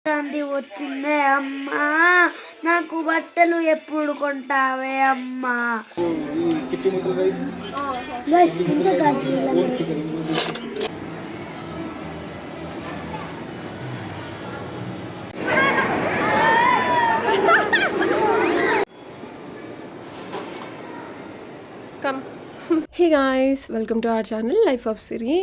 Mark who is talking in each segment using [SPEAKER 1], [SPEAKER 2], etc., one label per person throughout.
[SPEAKER 1] సంక్రాంతి వచ్చిందే అమ్మా, నాకు బట్టలు ఎప్పుడు కొంటావే అమ్మా.
[SPEAKER 2] Hey guys, welcome to our channel life of Siri.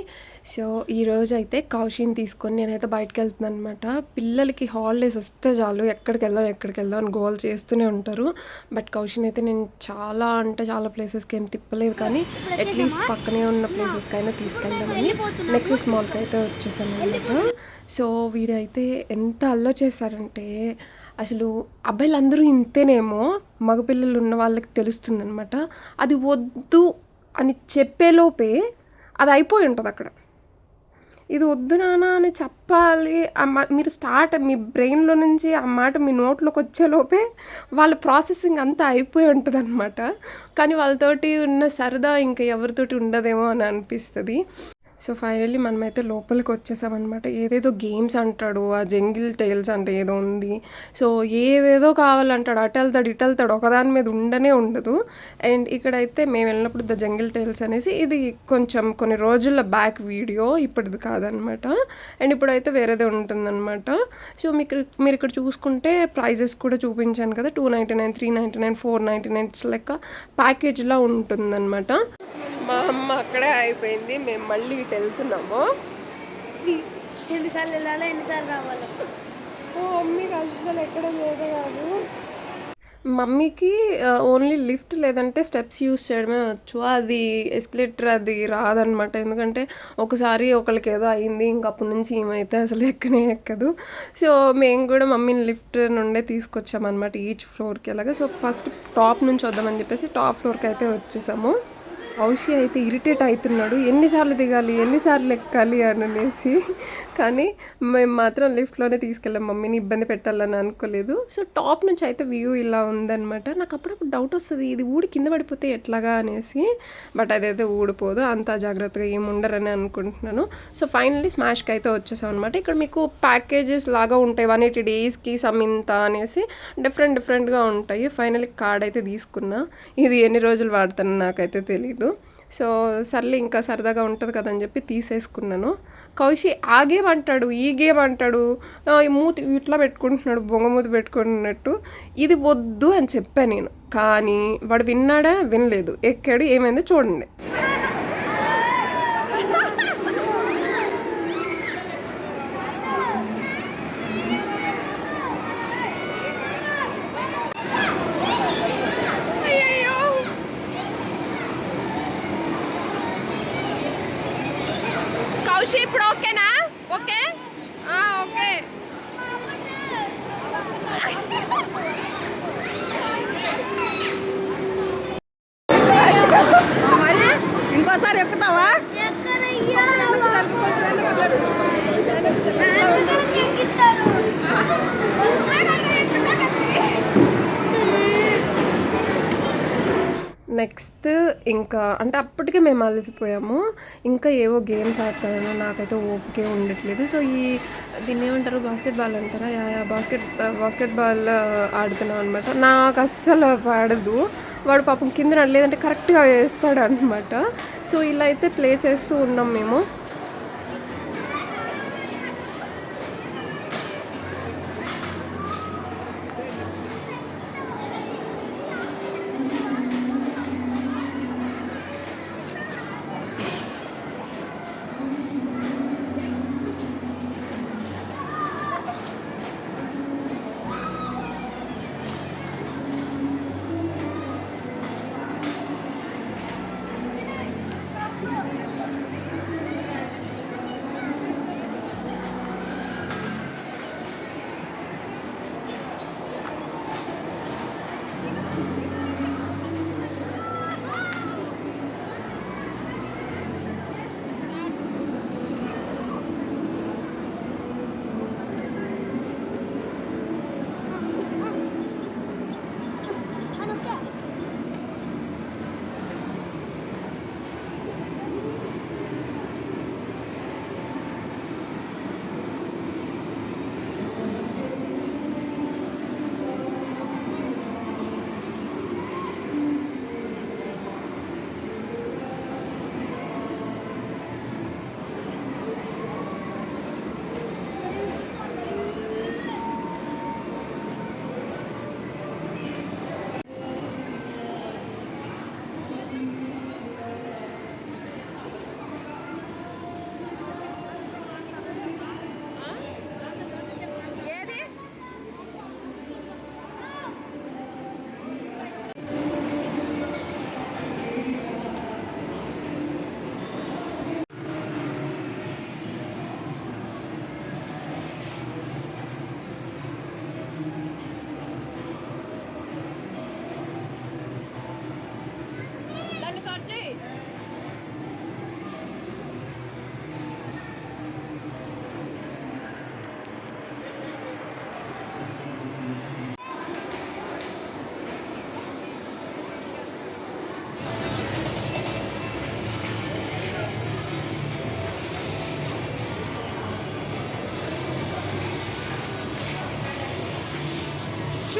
[SPEAKER 2] So ఈరోజు అయితే కౌశిని తీసుకొని నేనైతే బయటకు వెళ్తున్నాను అనమాట. పిల్లలకి హాలిడేస్ వస్తే చాలు ఎక్కడికి వెళ్దాం అని గోల్ చేస్తూనే ఉంటారు. బట్ కౌశిని అయితే నేను చాలా ప్లేసెస్కి ఏం తిప్పలేదు, కానీ అట్లీస్ట్ పక్కనే ఉన్న ప్లేసెస్కి అయినా తీసుకెళ్దామని నెక్స్ట్ మాల్కి అయితే వచ్చేసాను అనమాట. సో వీడైతే ఎంత అల్లరి చేశారంటే అసలు అబ్బాయిలందరూ ఇంతేనేమో మగపిల్లలు ఉన్న వాళ్ళకి తెలుస్తుందనమాట. అది వద్దు అని చెప్పేలోపే అది అయిపోయి ఉంటుంది అక్కడ. ఇది వద్దు నాన్న అని చెప్పాలి, మీరు మీ బ్రెయిన్లో నుంచి ఆ మాట మీ నోట్లోకి వచ్చేలోపే వాళ్ళ ప్రాసెసింగ్ అంతా అయిపోయి ఉంటుంది అనమాట. కానీ వాళ్ళతోటి ఉన్న సరదా ఇంకా ఎవరితోటి ఉండదేమో అని అనిపిస్తుంది. సో ఫైనల్లీ మనమైతే లోపలికి వచ్చేసామన్నమాట. ఏదేదో గేమ్స్ అంటాడు, ఆ జంగిల్ టైల్స్ అంటే ఏదో ఉంది. సో ఏదేదో కావాలంటాడు, అటు వెళ్తాడు, ఒకదాని మీద ఉండదు. అండ్ ఇక్కడైతే మేము వెళ్ళినప్పుడు ద జంగిల్ టైల్స్ అనేసి ఇది కొంచెం కొన్ని రోజుల బ్యాక్ వీడియో, ఇప్పటిది కాదనమాట. అండ్ ఇప్పుడైతే వేరేదే ఉంటుందన్నమాట. సో మీరు ఇక్కడ చూసుకుంటే ప్రైజెస్ కూడా చూపించాను కదా, $299, $399, $499 లెక్క ప్యాకేజ్లా ఉంటుందన్నమాట. మా అమ్మ అక్కడే అయిపోయింది, మేము మళ్ళీ ఇటు వెళ్తున్నాము.
[SPEAKER 1] ఎన్నిసార్లు వెళ్ళాలో ఎన్నిసార్లు రావాలో.
[SPEAKER 2] మమ్మీకి అస్సలు ఎక్కడ లేదు కాదు. మమ్మీకి ఓన్లీ లిఫ్ట్ లేదంటే స్టెప్స్ యూస్ చేయడమే వచ్చు, అది ఎస్కలేటర్ అది రాదనమాట. ఎందుకంటే ఒకసారి ఒకరికి ఏదో అయింది, ఇంకప్పటి నుంచి ఏమైతే అసలు ఎక్కదు. సో మేము కూడా మమ్మీని లిఫ్ట్ నుండే తీసుకొచ్చామన్నమాట ఈచ్ ఫ్లోర్కి అలాగా. సో ఫస్ట్ టాప్ నుంచి వద్దామని చెప్పేసి టాప్ ఫ్లోర్కి అయితే వచ్చేసాము. ఔషి అయితే ఇరిటేట్ అవుతున్నాడు, ఎన్నిసార్లు దిగాలి ఎన్నిసార్లు ఎక్కాలి అనేసి. కానీ మేము మాత్రం లిఫ్ట్లోనే తీసుకెళ్ళాం, మమ్మీని ఇబ్బంది పెట్టాలని అనుకోలేదు. సో టాప్ నుంచి అయితే వ్యూ ఇలా ఉందన్నమాట. నాకు అప్పుడప్పుడు డౌట్ వస్తుంది, ఇది ఊడి కింద పడిపోతే ఎట్లాగా అనేసి. బట్ అదైతే ఊడిపోదు, అంత జాగ్రత్తగా ఏమి ఉండరని అనుకుంటున్నాను. సో ఫైనల్లీ స్మాష్కి అయితే వచ్చేసాం అనమాట. ఇక్కడ మీకు ప్యాకేజెస్ లాగా ఉంటాయి, 180 డేస్కి ఇంత అనేసి డిఫరెంట్గా ఉంటాయి. ఫైనల్లీ కార్డ్ అయితే తీసుకున్నా, ఇది ఎన్ని రోజులు వాడతాను నాకైతే తెలీదు. సో సర్లే ఇంకా సరదాగా ఉంటుంది కదని చెప్పి తీసేసుకున్నాను. కౌశి ఆ గేమ్ అంటాడు, ఈ గేమ్ అంటాడు, ఈ మూతి ఇట్లా పెట్టుకుంటున్నాడు, బొంగమూతి పెట్టుకున్నట్టు. ఇది వద్దు అని చెప్పాను నేను, కానీ వాడు విన్నాడా? వినలేదు, ఎక్కాడు. ఏమైందో చూడండి. ఇప్పుడు ఓకేనా? Okay okay. మరి ఇంకోసారి ఎక్కుతావా? నెక్స్ట్ ఇంకా అంటే అప్పటికే మేము అలసిపోయాము, ఇంకా ఏవో గేమ్స్ ఆడతాను, నాకైతే ఓపికే ఉండట్లేదు. సో దీన్ని ఏమంటారు, బాస్కెట్బాల్ అంటారా? బాస్కెట్బాల్ ఆడుతున్నాం అనమాట. నాకు అస్సలు పడదు, వాడు పాపం కింద లేదంటే కరెక్ట్గా వేస్తాడు అనమాట. సో ఇలా అయితే ప్లే చేస్తూ ఉన్నాం మేము.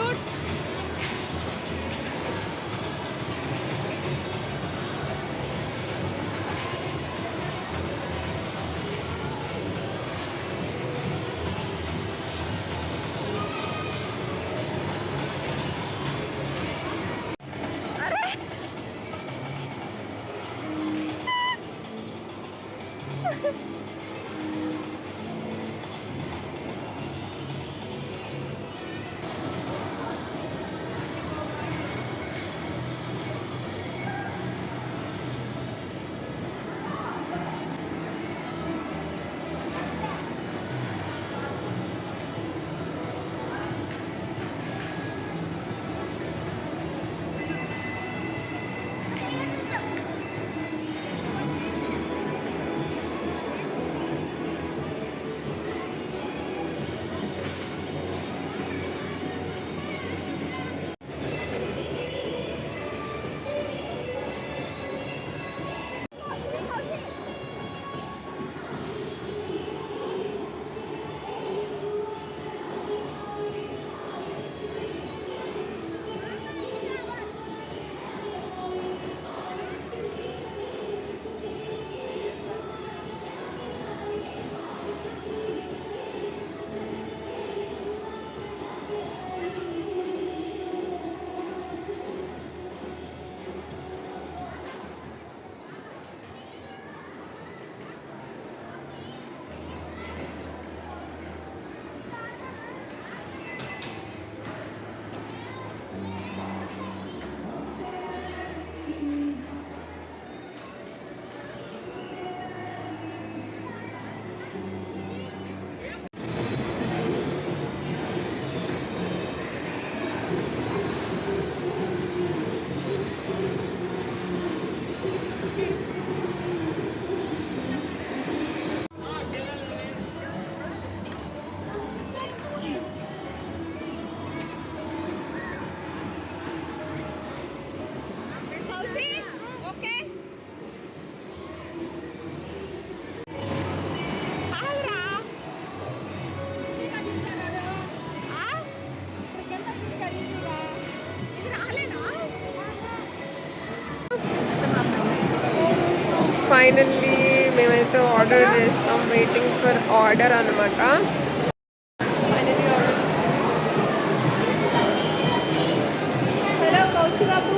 [SPEAKER 2] shoot. ఫైనల్లీ మేమైతే ఆర్డర్ చేస్తాం, వెయిటింగ్ ఫర్ ఆర్డర్ అనమాట. ఫైనల్లీ ఆర్డర్ చేస్తాం. Hello Kaushi Babu.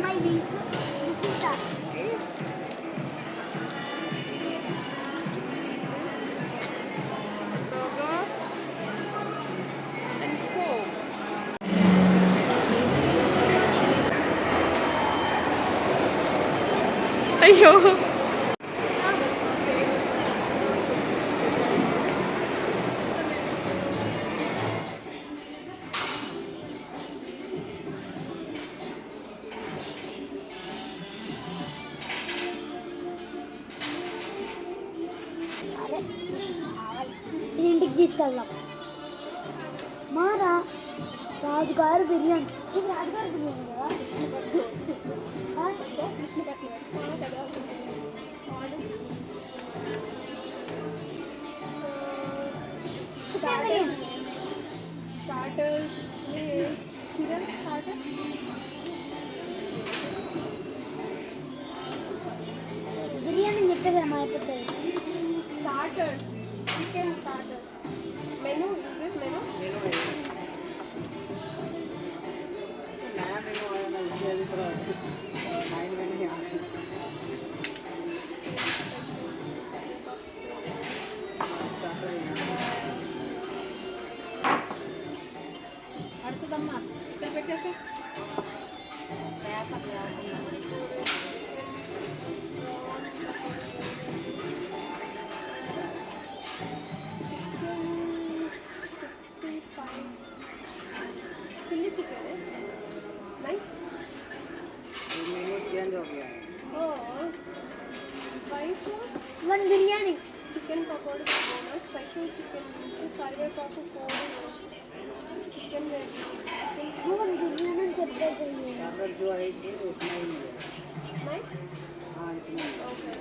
[SPEAKER 1] My this is that.
[SPEAKER 2] Pieces, burger and coke. అయ్యో
[SPEAKER 1] సరే ఇంటికి తీసుకెళ్దాం. మారా రాజుగారు బిర్యానీ. ఇది రాజుగారు బిర్యానీ కదా?
[SPEAKER 2] స్టార్టర్స్
[SPEAKER 1] బిర్యానీ చెప్పేసాము అయిపోతుంది.
[SPEAKER 2] Starters chicken starters menu this menu అడుగుదమ్మా ఇక్కడ పెట్టేసి चिल्ली चिकन है नहीं
[SPEAKER 3] मेन्यू चेंज हो गया है.
[SPEAKER 2] और वाइफ
[SPEAKER 1] वन बिर्यानी
[SPEAKER 2] चिकन पकौड़े बोनस స్పెషల్ చికెన్ కరివేపాకు కోడి చికెన్
[SPEAKER 1] మనం బిర్యానీ అని చెప్పేసి
[SPEAKER 3] चावल जो है इसे उतना ही है
[SPEAKER 2] నైట్
[SPEAKER 3] हाँ इतना ही
[SPEAKER 2] ఓకే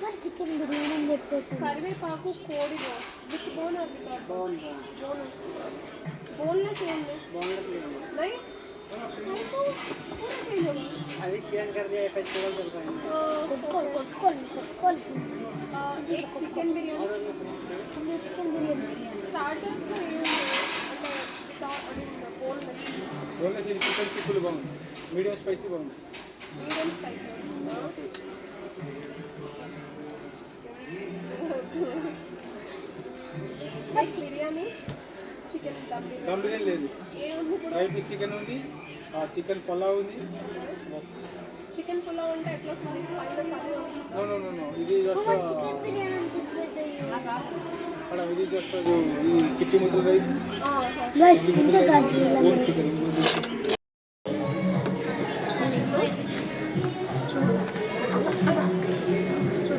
[SPEAKER 1] మరి చికెన్ బిర్యానీ అని చెప్పేసి
[SPEAKER 2] కరివేపాకు కోడి roast with bone or without
[SPEAKER 3] bone
[SPEAKER 2] bonus boneless ఏముంది
[SPEAKER 3] बोनलेस लेंगे
[SPEAKER 2] నైట్ పూरा చేంజ్ होगा
[SPEAKER 3] अभी चेंज कर दिया फेस्टिवल चल रहा है
[SPEAKER 1] కొట్టుకోవాలి
[SPEAKER 2] एक chicken biryani
[SPEAKER 1] chicken biryani
[SPEAKER 2] starters లో ఏముంది అంటే వితౌట్ బోన్లెస్
[SPEAKER 4] బోన్లెస్ ఇది చికెన్ సిక్కులు బాగుంది మీడియం స్పైసీ బాగుంది
[SPEAKER 2] medium spices biryani chicken dum
[SPEAKER 4] dum biryani లేదు
[SPEAKER 2] ఏముంది ఇప్పుడు
[SPEAKER 4] ఫ్రై పీస్ చికెన్ ఉంది చికెన్ పలావ్ ఉంది
[SPEAKER 2] చికెన్ పులావ్ అంటే ఎట్లా వస్తుంది పైన కర్రీ వస్తుంది
[SPEAKER 4] నో నో నో నో ఇది జస్ట్
[SPEAKER 1] చికెన్ బిర్యానీ అని చెప్పేసి
[SPEAKER 2] అలా కాదు
[SPEAKER 4] అక్కడ ఇది జస్ట్ ఈ కిట్టి ముద్దల రైస్
[SPEAKER 1] గైస్ ఇంత కాసి
[SPEAKER 4] ఓన్ చికెన్
[SPEAKER 2] చూడు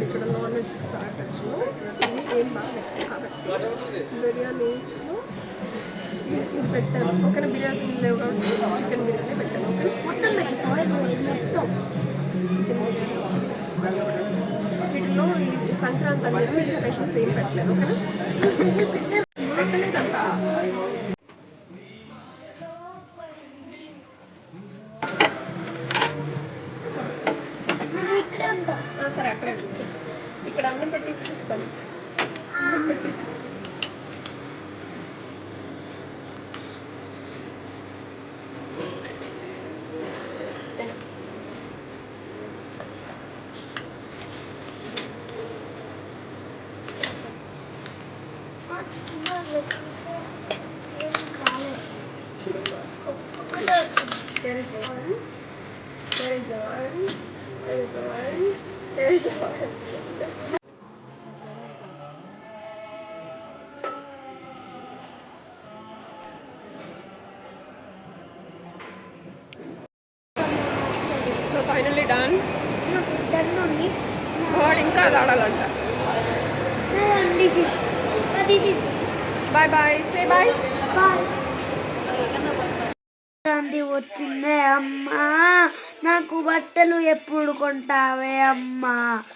[SPEAKER 2] ఇక్కడ నాన్ వెజ్ స్టార్టర్స్లో ఏం బాగా కాబట్టి బిర్యానీస్లో ఇది పెట్టాను ఓకేనా బిర్యానీ లేవు కాబట్టి చికెన్ బిర్యానీ పెట్టాను ఓకే
[SPEAKER 1] మొత్తం పెట్టేసావు మొత్తం
[SPEAKER 2] చికెన్ బిర్యానీ వీటిలో ఈ సంక్రాంతి అని చెప్పి స్పెషల్స్ ఏం పెట్టలేదు ఓకేనా పెట్టలేదంట
[SPEAKER 1] ఇక్కడే ఉంటా
[SPEAKER 2] సరే అక్కడే కూర్చో ఇక్కడ అన్నం పెట్టించేస్తాను అన్నం పెట్టించి
[SPEAKER 1] చికెన్ కాలేదు ఒక్కటే వచ్చింది
[SPEAKER 2] There is one. There is one. There is one. There is one. So finally done.
[SPEAKER 1] Done ఉంది
[SPEAKER 2] వాడు ఇంకా అది ఆడాలంట
[SPEAKER 1] this is
[SPEAKER 2] bye bye say bye
[SPEAKER 1] bye Sankranti వచ్చిందే అమ్మా నాకు బట్టలు ఎప్పుడు కొంటావే అమ్మా